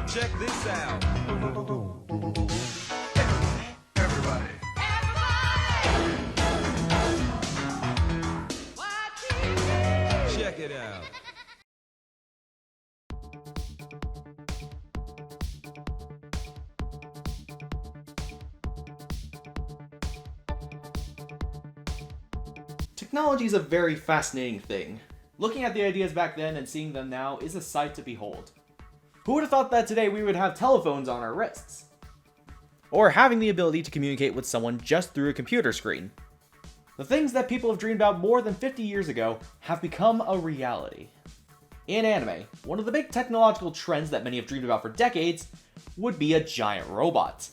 Check this out. Everybody. Check it out. Technology is a very fascinating thing. Looking at the ideas back then and seeing them now is a sight to behold. Who would have thought that today we would have telephones on our wrists? Or having the ability to communicate with someone just through a computer screen. The things that people have dreamed about more than 50 years ago have become a reality. In anime, one of the big technological trends that many have dreamed about for decades would be a giant robot.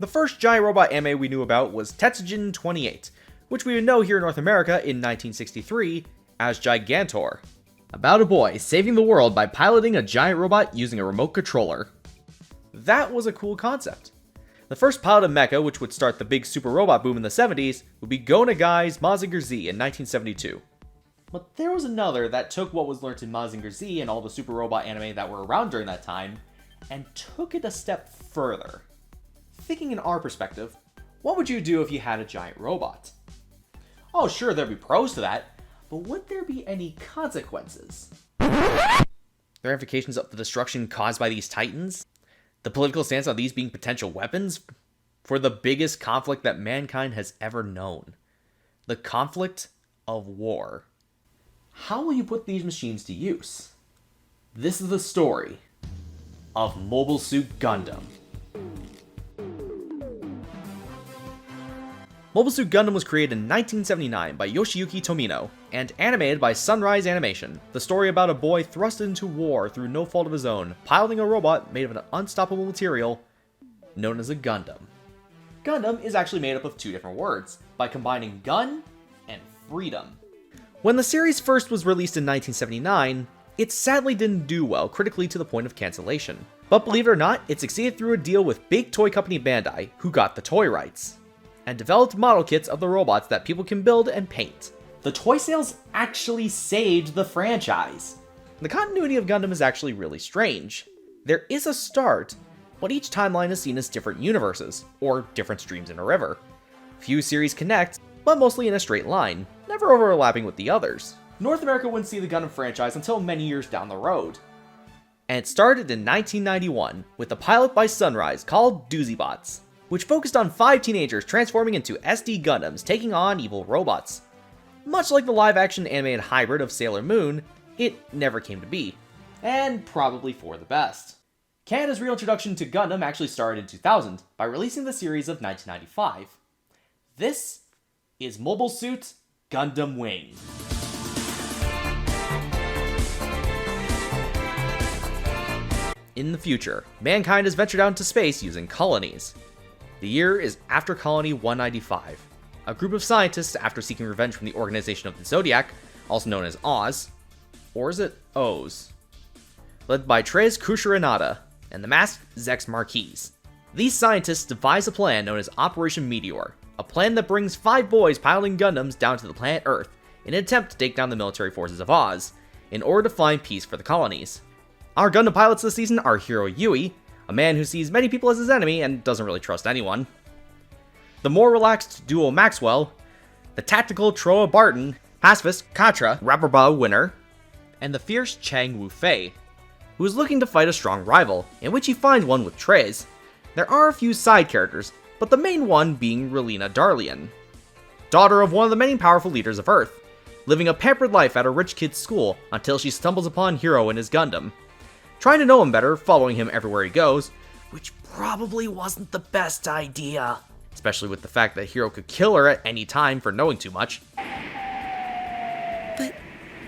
The first giant robot anime we knew about was Tetsujin 28, which we would know here in North America in 1963 as Gigantor, about a boy saving the world by piloting a giant robot using a remote controller. That was a cool concept. The first piloted mecha, which would start the big super robot boom in the 70s, would be Go Nagai's Mazinger Z in 1972. But there was another that took what was learned in Mazinger Z and all the super robot anime that were around during that time, and took it a step further. Thinking in our perspective, what would you do if you had a giant robot? Oh sure, there'd be pros to that, but would there be any consequences? The ramifications of the destruction caused by these titans? The political stance on these being potential weapons for the biggest conflict that mankind has ever known. The conflict of war. How will you put these machines to use? This is the story of Mobile Suit Gundam. Mobile Suit Gundam was created in 1979 by Yoshiyuki Tomino, and animated by Sunrise Animation, the story about a boy thrust into war through no fault of his own, piloting a robot made of an unstoppable material known as a Gundam. Gundam is actually made up of two different words, by combining gun and freedom. When the series first was released in 1979, it sadly didn't do well critically to the point of cancellation. But believe it or not, it succeeded through a deal with big toy company Bandai, who got the toy rights, and developed model kits of the robots that people can build and paint. The toy sales actually saved the franchise. The continuity of Gundam is actually really strange. There is a start, but each timeline is seen as different universes, or different streams in a river. Few series connect, but mostly in a straight line, never overlapping with the others. North America wouldn't see the Gundam franchise until many years down the road. And it started in 1991, with a pilot by Sunrise called Doozybots, which focused on 5 teenagers transforming into SD Gundams taking on evil robots. Much like the live-action animated hybrid of Sailor Moon, it never came to be, and probably for the best. Canada's real introduction to Gundam actually started in 2000 by releasing the series of 1995. This is Mobile Suit Gundam Wing. In the future, mankind has ventured out into space using colonies. The year is after Colony 195. A group of scientists, after seeking revenge from the Organization of the Zodiac, also known as Oz, or is it O's, led by Treize Kushiranada and the masked Zex Marquise. These scientists devise a plan known as Operation Meteor, a plan that brings 5 boys piloting Gundams down to the planet Earth in an attempt to take down the military forces of Oz, in order to find peace for the colonies. Our Gundam pilots this season are Hiro Yui, a man who sees many people as his enemy and doesn't really trust anyone, the more relaxed duo Maxwell, the tactical Troa Barton, pacifist Katra, Rabarba winner, and the fierce Chang Wu-fei, who is looking to fight a strong rival, in which he finds one with Treize. There are a few side characters, but the main one being Relina Darlian, daughter of one of the many powerful leaders of Earth, living a pampered life at a rich kid's school until she stumbles upon Hiro and his Gundam, trying to know him better, following him everywhere he goes, which probably wasn't the best idea, especially with the fact that Hiro could kill her at any time for knowing too much.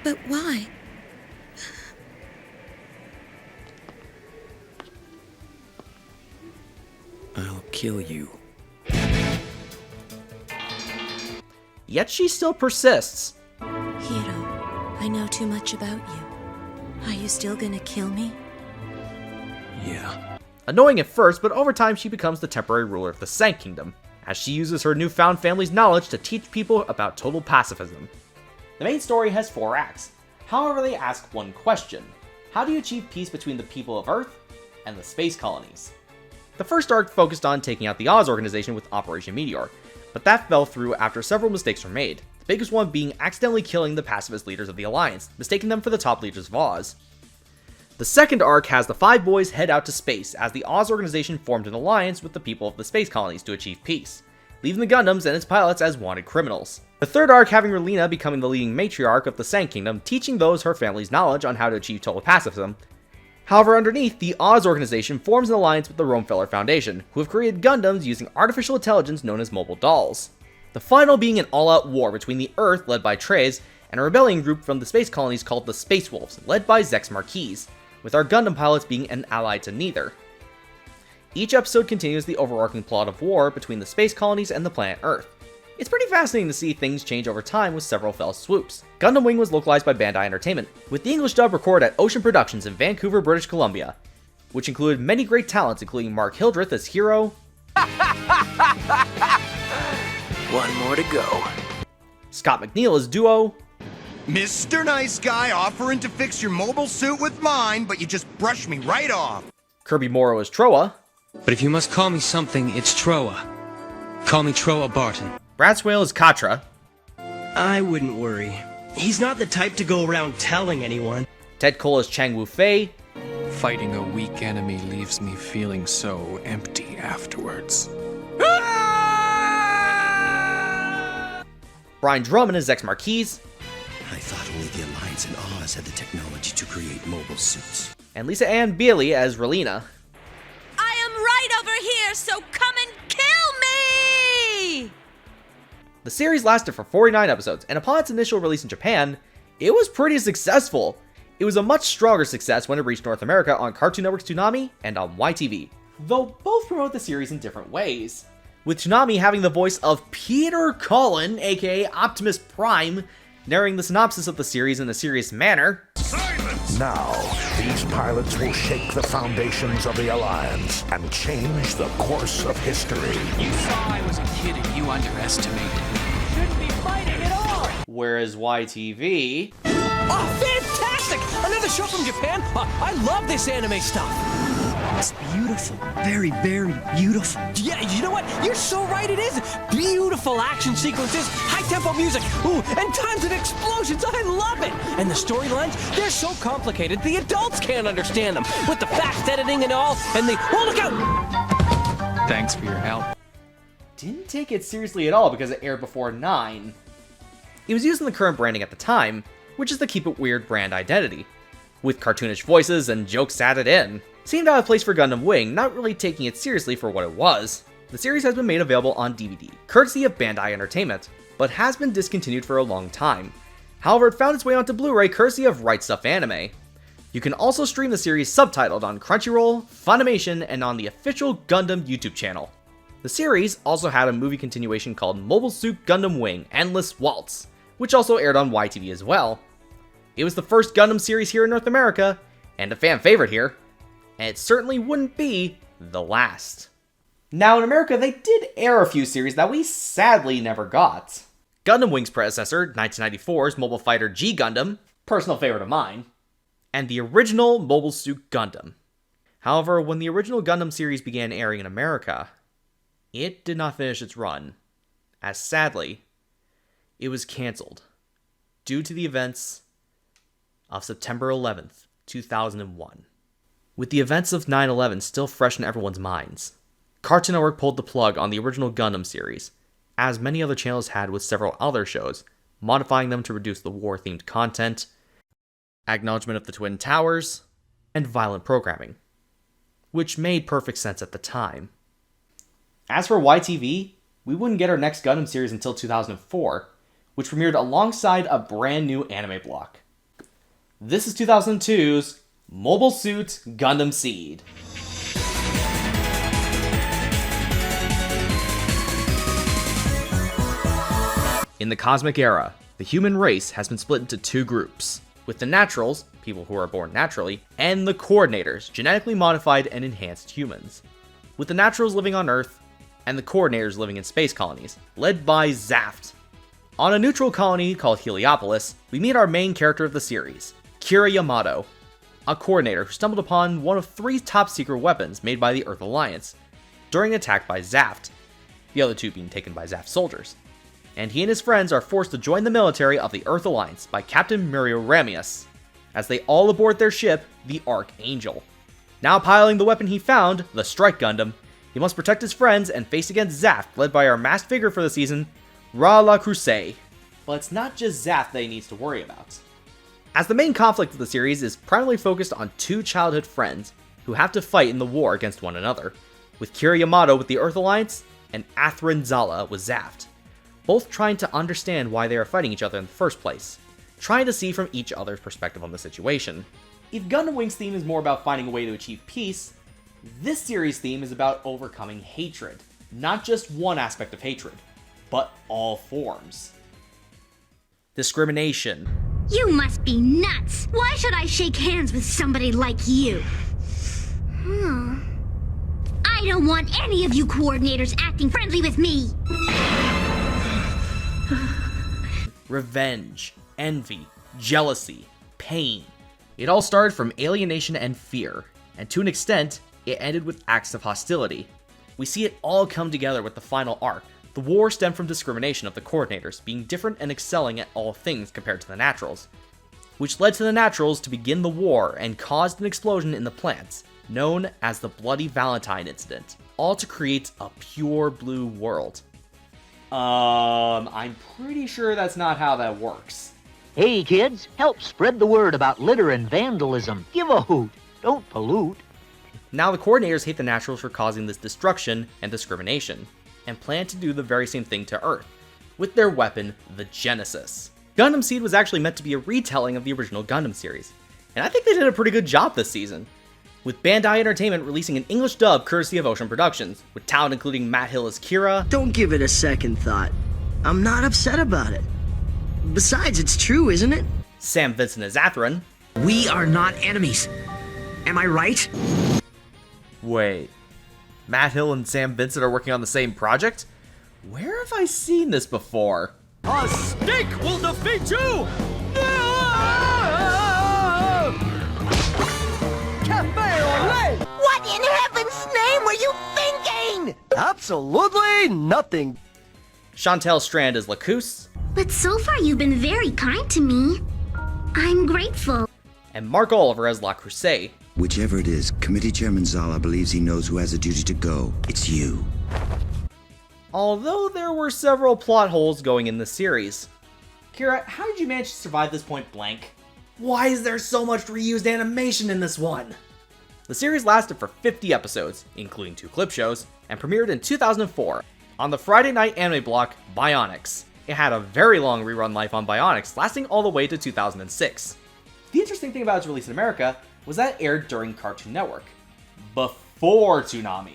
But why? I'll kill you. Yet she still persists. Hiro, I know too much about you. Are you still gonna kill me? Yeah. Annoying at first, but over time she becomes the temporary ruler of the Sank Kingdom, as she uses her newfound family's knowledge to teach people about total pacifism. The main story has 4 acts, however they ask one question: how do you achieve peace between the people of Earth and the space colonies? The first arc focused on taking out the Oz organization with Operation Meteor, but that fell through after several mistakes were made, the biggest one being accidentally killing the pacifist leaders of the Alliance, mistaking them for the top leaders of Oz. The second arc has the 5 boys head out to space as the Oz organization formed an alliance with the people of the space colonies to achieve peace, leaving the Gundams and its pilots as wanted criminals. The third arc having Relina becoming the leading matriarch of the Sank Kingdom, teaching those her family's knowledge on how to achieve total pacifism. However, underneath, the Oz organization forms an alliance with the Romefeller Foundation, who have created Gundams using artificial intelligence known as mobile dolls. The final being an all-out war between the Earth, led by Treize, and a rebellion group from the space colonies called the Space Wolves, led by Zex Marquise, with our Gundam pilots being an ally to neither. Each episode continues the overarching plot of war between the space colonies and the planet Earth. It's pretty fascinating to see things change over time with several fell swoops. Gundam Wing was localized by Bandai Entertainment, with the English dub recorded at Ocean Productions in Vancouver, British Columbia, which included many great talents including Mark Hildreth as Hero, One more to go. Scott McNeil as Duo, Mr. Nice Guy offering to fix your mobile suit with mine, but you just brushed me right off. Kirby Morrow as Troa, But if you must call me something, it's Troa. Call me Troa Barton. Brad Swale as Katra, I wouldn't worry. He's not the type to go around telling anyone. Ted Cole as Chang Wu Fei, Fighting a weak enemy leaves me feeling so empty afterwards. Brian Drummond as Zex Marquise, I thought only the Alliance and Oz had the technology to create mobile suits. and Lisa Ann Bailey as Relina. I am right over here, so come and kill me! The series lasted for 49 episodes, and upon its initial release in Japan, it was pretty successful. It was a much stronger success when it reached North America on Cartoon Network's Toonami and on YTV, though both promote the series in different ways. With Toonami having the voice of Peter Cullen, aka Optimus Prime, narrating the synopsis of the series in a serious manner. Now, these pilots will shake the foundations of the Alliance and change the course of history. You saw I was a kid and you underestimated me. Shouldn't be fighting at all! Whereas YTV... Oh, fantastic! Another show from Japan? I love this anime stuff. It's beautiful. Very, very beautiful. Yeah, you know what? You're so right, it is. Beautiful action sequences, high-tempo music, ooh, and tons of explosions. I love it. And the storylines, they're so complicated, the adults can't understand them. With the fast editing and all, and the... Oh, look out! Thanks for your help. didn't take it seriously at all because it aired before 9. It was using the current branding at the time, which is the Keep It Weird brand identity, with cartoonish voices and jokes added in. Seemed out of place for Gundam Wing, not really taking it seriously for what it was. The series has been made available on DVD, courtesy of Bandai Entertainment, but has been discontinued for a long time. However, it found its way onto Blu-ray courtesy of Right Stuff Anime. You can also stream the series subtitled on Crunchyroll, Funimation, and on the official Gundam YouTube channel. The series also had a movie continuation called Mobile Suit Gundam Wing Endless Waltz, which also aired on YTV as well. It was the first Gundam series here in North America, and a fan favorite here, and it certainly wouldn't be the last. Now in America, they did air a few series that we sadly never got. Gundam Wing's predecessor, 1994's Mobile Fighter G Gundam, personal favorite of mine, and the original Mobile Suit Gundam. However, when the original Gundam series began airing in America, it did not finish its run, as sadly, it was cancelled due to the events of September 11th, 2001. With the events of 9/11 still fresh in everyone's minds, Cartoon Network pulled the plug on the original Gundam series, as many other channels had with several other shows, modifying them to reduce the war-themed content, acknowledgement of the Twin Towers, and violent programming, which made perfect sense at the time. As for YTV, we wouldn't get our next Gundam series until 2004, which premiered alongside a brand new anime block. This is 2002's Mobile Suit Gundam Seed. In the cosmic era, the human race has been split into two groups, with the Naturals, people who are born naturally, and the Coordinators, genetically modified and enhanced humans. With the Naturals living on Earth, and the Coordinators living in space colonies, led by Zaft. On a neutral colony called Heliopolis, we meet our main character of the series, Kira Yamato, a Coordinator who stumbled upon one of 3 top-secret weapons made by the Earth Alliance during an attack by Zaft, the other 2 being taken by Zaft soldiers. And he and his friends are forced to join the military of the Earth Alliance by Captain Mirio Ramius, as they all aboard their ship, the Archangel. Now piloting the weapon he found, the Strike Gundam, he must protect his friends and face against Zaft, led by our masked figure for the season, Ra La Crusade. But it's not just Zaft that he needs to worry about, as the main conflict of the series is primarily focused on 2 childhood friends who have to fight in the war against one another, with Kira Yamato with the Earth Alliance and Athrin Zala with Zaft, both trying to understand why they are fighting each other in the first place, trying to see from each other's perspective on the situation. If Gundam Wing's theme is more about finding a way to achieve peace, this series' theme is about overcoming hatred. Not just one aspect of hatred, but all forms. Discrimination. You must be nuts! Why should I shake hands with somebody like you? I don't want any of you coordinators acting friendly with me! Revenge, envy, jealousy, pain. It all started from alienation and fear, and to an extent, it ended with acts of hostility. We see it all come together with the final arc. The war stemmed from discrimination of the Coordinators being different and excelling at all things compared to the Naturals, which led to the Naturals to begin the war and caused an explosion in the plants, known as the Bloody Valentine Incident, all to create a pure blue world. I'm pretty sure that's not how that works. Hey kids, help spread the word about litter and vandalism. Give a hoot, don't pollute. Now the Coordinators hate the Naturals for causing this destruction and discrimination, and plan to do the very same thing to Earth, with their weapon, the Genesis. Gundam Seed was actually meant to be a retelling of the original Gundam series, and I think they did a pretty good job this season, with Bandai Entertainment releasing an English dub courtesy of Ocean Productions, with talent including Matt Hill as Kira. Don't give it a second thought. I'm not upset about it. Besides, it's true, isn't it? Sam Vincent as Athrin. We are not enemies. Am I right? Wait, Matt Hill and Sam Vincent are working on the same project? Where have I seen this before? A snake will defeat you! Cafe au lait! What in heaven's name were you thinking? Absolutely nothing. Chantel Strand as Lacus. But so far you've been very kind to me. I'm grateful. And Mark Oliver as La Crusade. Whichever it is, Committee Chairman Zala believes he knows who has a duty to go. It's you. Although there were several plot holes going in this series. Kira, how did you manage to survive this point blank? Why is there so much reused animation in this one? The series lasted for 50 episodes, including 2 clip shows, and premiered in 2004 on the Friday night anime block Bionics. It had a very long rerun life on Bionics, lasting all the way to 2006. The interesting thing about its release in America was that it aired during Cartoon Network, before Toonami.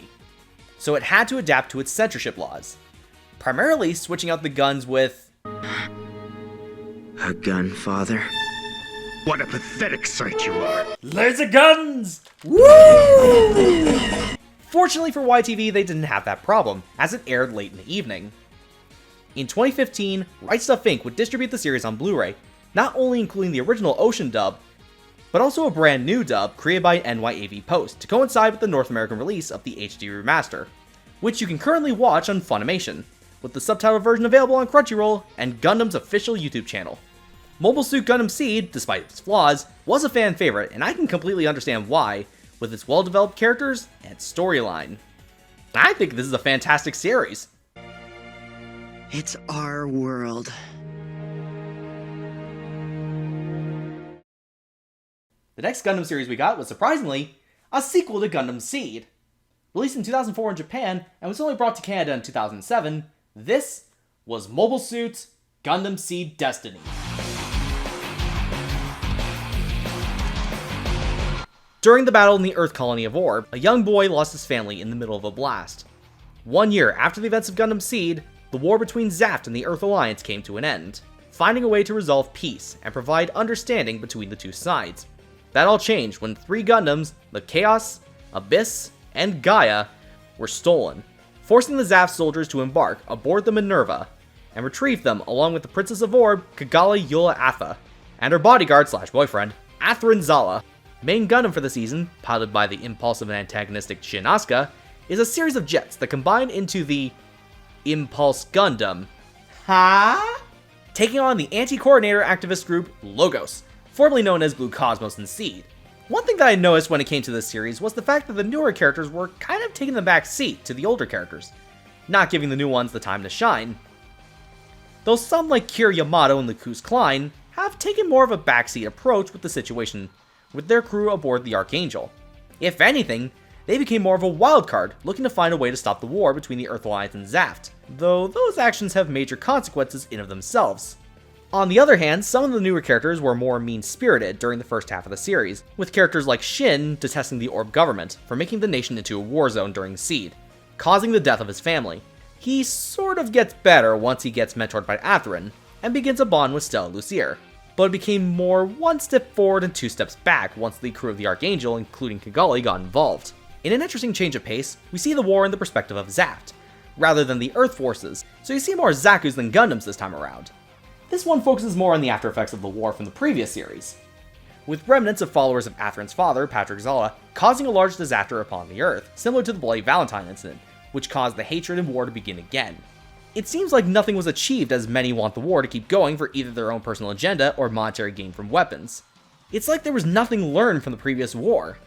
So it had to adapt to its censorship laws, primarily switching out the guns with... A gun, father? What a pathetic sight you are. Laser guns! Woo! Fortunately for YTV, they didn't have that problem, as it aired late in the evening. In 2015, Right Stuff Inc. would distribute the series on Blu-ray, not only including the original Ocean dub, but also a brand new dub created by NYAV Post to coincide with the North American release of the HD remaster, which you can currently watch on Funimation, with the subtitled version available on Crunchyroll and Gundam's official YouTube channel. Mobile Suit Gundam Seed, despite its flaws, was a fan favorite, and I can completely understand why, with its well-developed characters and storyline. I think this is a fantastic series. It's our world. The next Gundam series we got was, surprisingly, a sequel to Gundam Seed. Released in 2004 in Japan and was only brought to Canada in 2007, this was Mobile Suit Gundam Seed Destiny. During the battle in the Earth colony of Orb, a young boy lost his family in the middle of a blast. 1 year after the events of Gundam Seed, the war between Zaft and the Earth Alliance came to an end. finding a way to resolve peace and provide understanding between the two sides. That all changed when 3 Gundams, the Chaos, Abyss, and Gaia, were stolen, forcing the Zaft soldiers to embark aboard the Minerva and retrieve them along with the Princess of Orb, Kigali Yula Atha, and her bodyguard/boyfriend, Atherin Zala. Main Gundam for the season, piloted by the impulsive and antagonistic Shin Asuka, is a series of jets that combine into the Impulse Gundam. Taking on the anti-coordinator activist group Logos, formerly known as Blue Cosmos and Seed. One thing that I noticed when it came to this series was the fact that the newer characters were kind of taking the back seat to the older characters, not giving the new ones the time to shine. Though some like Kira Yamato and Lucas Klein have taken more of a backseat approach with the situation with their crew aboard the Archangel. If anything, they became more of a wildcard, looking to find a way to stop the war between the Earth Alliance and Zaft, though those actions have major consequences in of themselves. On the other hand, some of the newer characters were more mean-spirited during the first half of the series, with characters like Shin detesting the Orb government for making the nation into a war zone during Seed, causing the death of his family. He sort of gets better once he gets mentored by Atherin, and begins a bond with Stella Lucier, but it became more 1 step forward and 2 steps back once the crew of the Archangel, including Kigali, got involved. In an interesting change of pace, we see the war in the perspective of Zaft, rather than the Earth forces, so you see more Zaku's than Gundams this time around. This one focuses more on the after effects of the war from the previous series, with remnants of followers of Atherin's father, Patrick Zala, causing a large disaster upon the Earth, similar to the Bloody Valentine incident, which caused the hatred and war to begin again. It seems like nothing was achieved, as many want the war to keep going for either their own personal agenda or monetary gain from weapons. It's like there was nothing learned from the previous war.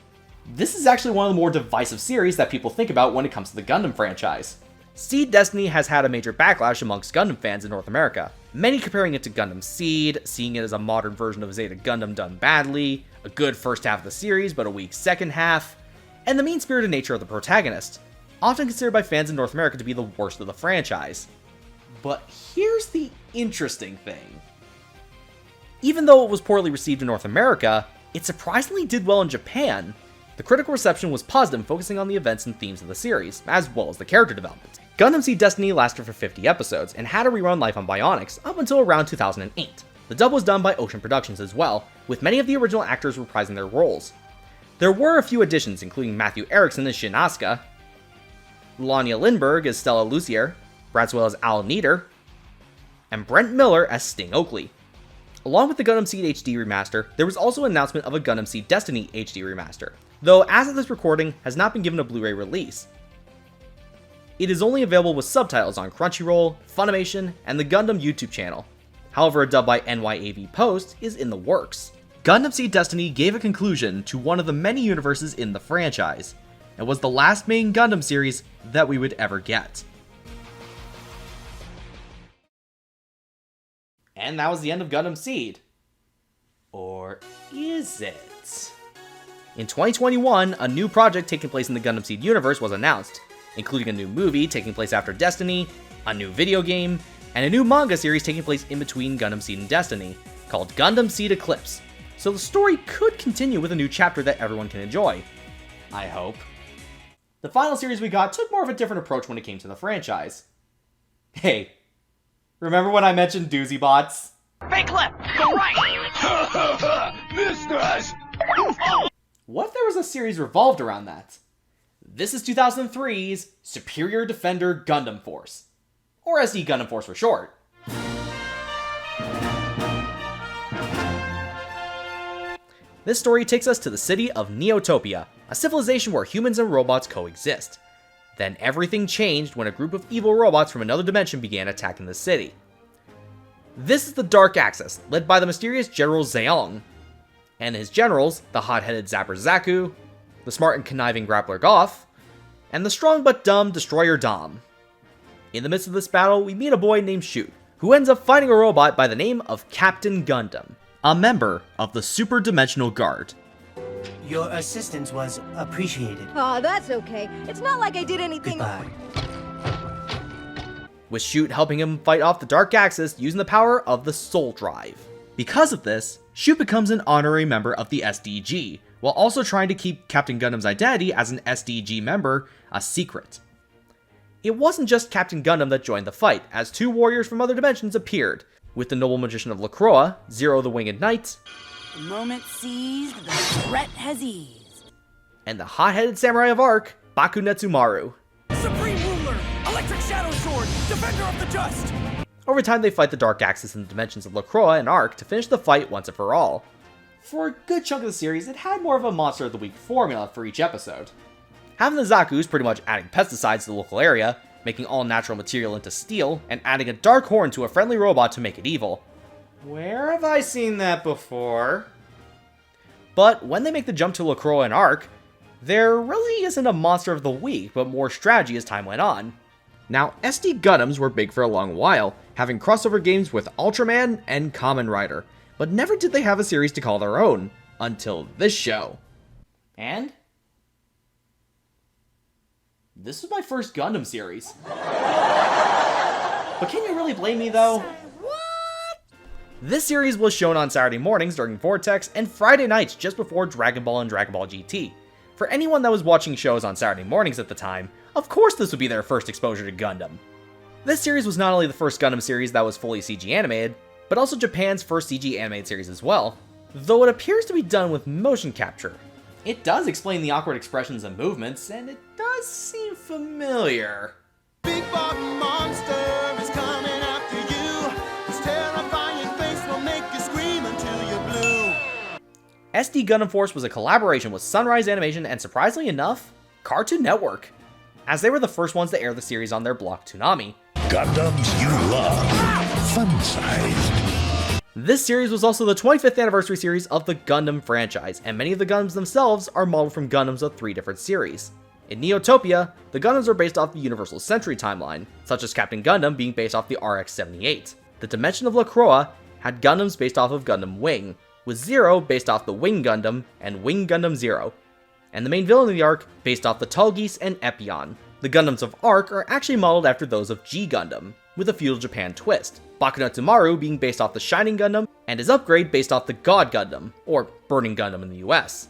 This is actually one of the more divisive series that people think about when it comes to the Gundam franchise. Seed Destiny has had a major backlash amongst Gundam fans in North America, many comparing it to Gundam Seed, seeing it as a modern version of Zeta Gundam done badly, a good first half of the series but a weak second half, and the mean-spirited nature of the protagonist, often considered by fans in North America to be the worst of the franchise. But here's the interesting thing. Even though it was poorly received in North America, it surprisingly did well in Japan. The critical reception was positive, focusing on the events and themes of the series, as well as the character development. Gundam Seed Destiny lasted for 50 episodes, and had a rerun life on Bionics up until around 2008. The dub was done by Ocean Productions as well, with many of the original actors reprising their roles. There were a few additions, including Matthew Erickson as Shin Asuka, Lanya Lindbergh as Stella Lucier, Bradswell as Al Nieder, and Brent Miller as Sting Oakley. Along with the Gundam Seed HD remaster, there was also an announcement of a Gundam Seed Destiny HD remaster, though as of this recording has not been given a Blu-ray release. It is only available with subtitles on Crunchyroll, Funimation, and the Gundam YouTube channel. However, a dub by NYAV Post is in the works. Gundam Seed Destiny gave a conclusion to one of the many universes in the franchise, and was the last main Gundam series that we would ever get. And that was the end of Gundam Seed. Or is it? In 2021, a new project taking place in the Gundam Seed universe was announced, including a new movie taking place after Destiny, a new video game, and a new manga series taking place in between Gundam Seed and Destiny, called Gundam Seed Eclipse. So the story could continue with a new chapter that everyone can enjoy. I hope. The final series we got took more of a different approach when it came to the franchise. Hey, remember when I mentioned Doozy Bots? Fake left, go right! Missed us! What if there was a series revolved around that? This is 2003's Superior Defender Gundam Force, or SD Gundam Force for short. This story takes us to the city of Neotopia, a civilization where humans and robots coexist. Then everything changed when a group of evil robots from another dimension began attacking the city. This is the Dark Axis, led by the mysterious General Zeong, and his generals, the hot-headed Zapper Zaku, the smart and conniving Grappler Goff, and the strong but dumb Destroyer Dom. In the midst of this battle, we meet a boy named Shoot, who ends up fighting a robot by the name of Captain Gundam, a member of the Super Dimensional Guard. Your assistance was appreciated. Aw, that's okay. It's not like I did anything. Goodbye. With Shoot helping him fight off the Dark Axis using the power of the Soul Drive. Because of this, Shoot becomes an honorary member of the SDG, while also trying to keep Captain Gundam's identity as an SDG member a secret. It wasn't just Captain Gundam that joined the fight, as two warriors from other dimensions appeared, with the noble magician of LaCroix, Zero the Winged Knight, The moment seized, the threat has eased. and the hot-headed samurai of Arc, Baku Netsumaru. Supreme Ruler, Electric Shadow Sword, Defender of the Dust! Over time, they fight the Dark Axis in the dimensions of LaCroix and Arc to finish the fight once and for all. For a good chunk of the series, it had more of a Monster of the Week formula for each episode. Having the Zaku's pretty much adding pesticides to the local area, making all natural material into steel, and adding a dark horn to a friendly robot to make it evil. Where have I seen that before? But when they make the jump to LaCroix and Arc, there really isn't a Monster of the Week, but more strategy as time went on. Now, SD Gundams were big for a long while, having crossover games with Ultraman and Kamen Rider, but never did they have a series to call their own, until this show. And? This was my first Gundam series. But can you really blame me though? This series was shown on Saturday mornings during Vortex and Friday nights just before Dragon Ball and Dragon Ball GT. For anyone that was watching shows on Saturday mornings at the time, of course this would be their first exposure to Gundam. This series was not only the first Gundam series that was fully CG animated, but also Japan's first CG animated series as well, though it appears to be done with motion capture. It does explain the awkward expressions and movements, and it does seem familiar. Big bug monster is coming after you. His terrifying face will make you scream until you're blue. SD Gundam Force was a collaboration with Sunrise Animation and, surprisingly enough, Cartoon Network, as they were the first ones to air the series on their block Toonami. Gundams you love. Fun-sized. This series was also the 25th anniversary series of the Gundam franchise, and many of the Gundams themselves are modeled from Gundams of 3 different series. In Neotopia, the Gundams are based off the Universal Century timeline, such as Captain Gundam being based off the RX-78. The Dimension of LaCroix had Gundams based off of Gundam Wing, with Zero based off the Wing Gundam and Wing Gundam Zero, and the main villain of the arc based off the Tallgeese and Epion. The Gundams of Arc are actually modeled after those of G Gundam, with a feudal Japan twist, Baku Netsumaru being based off the Shining Gundam, and his upgrade based off the God Gundam, or Burning Gundam in the US.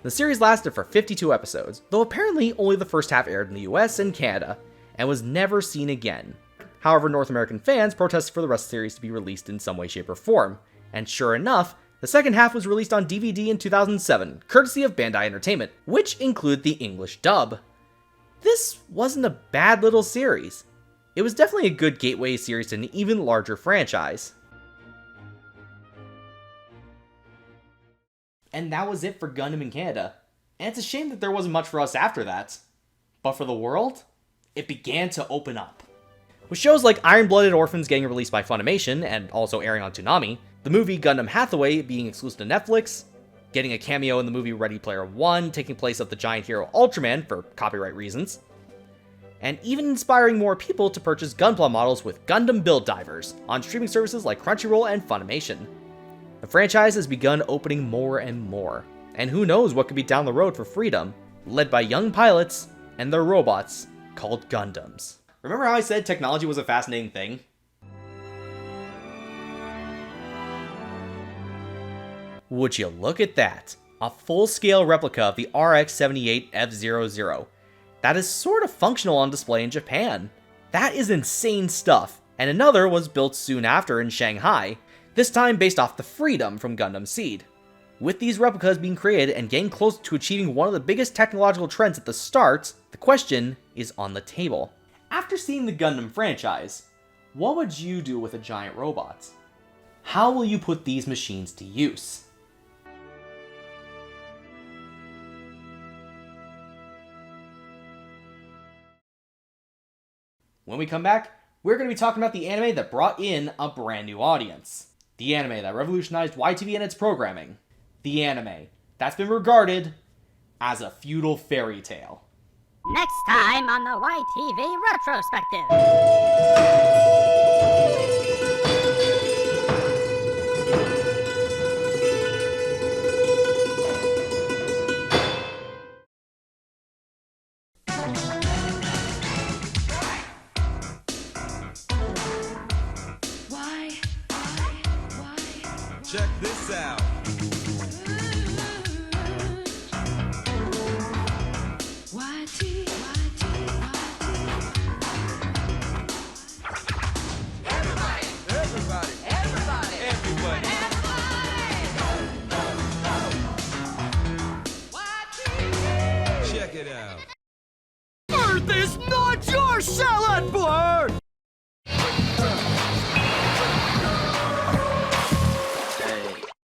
The series lasted for 52 episodes, though apparently only the first half aired in the US and Canada, and was never seen again. However, North American fans protested for the rest of the series to be released in some way, shape, or form, and sure enough, the second half was released on DVD in 2007, courtesy of Bandai Entertainment, which included the English dub. This wasn't a bad little series. It was definitely a good gateway series to an even larger franchise. And that was it for Gundam in Canada. And it's a shame that there wasn't much for us after that. But for the world, it began to open up. With shows like Iron-Blooded Orphans getting released by Funimation and also airing on Toonami, the movie Gundam Hathaway being exclusive to Netflix, getting a cameo in the movie Ready Player One taking place of the giant hero Ultraman for copyright reasons, and even inspiring more people to purchase Gunpla models with Gundam Build Divers on streaming services like Crunchyroll and Funimation. The franchise has begun opening more and more, and who knows what could be down the road for Freedom, led by young pilots and their robots called Gundams. Remember how I said technology was a fascinating thing? Would you look at that? A full-scale replica of the RX-78 F-00. That is sort of functional on display in Japan. That is insane stuff, and another was built soon after in Shanghai, this time based off the Freedom from Gundam Seed. With these replicas being created and getting close to achieving one of the biggest technological trends at the start, the question is on the table. After seeing the Gundam franchise, what would you do with a giant robot? How will you put these machines to use? When we come back, we're going to be talking about the anime that brought in a brand new audience. The anime that revolutionized YTV and its programming. The anime that's been regarded as a feudal fairy tale. Next time on the YTV Retrospective. Check this out. Everybody. There's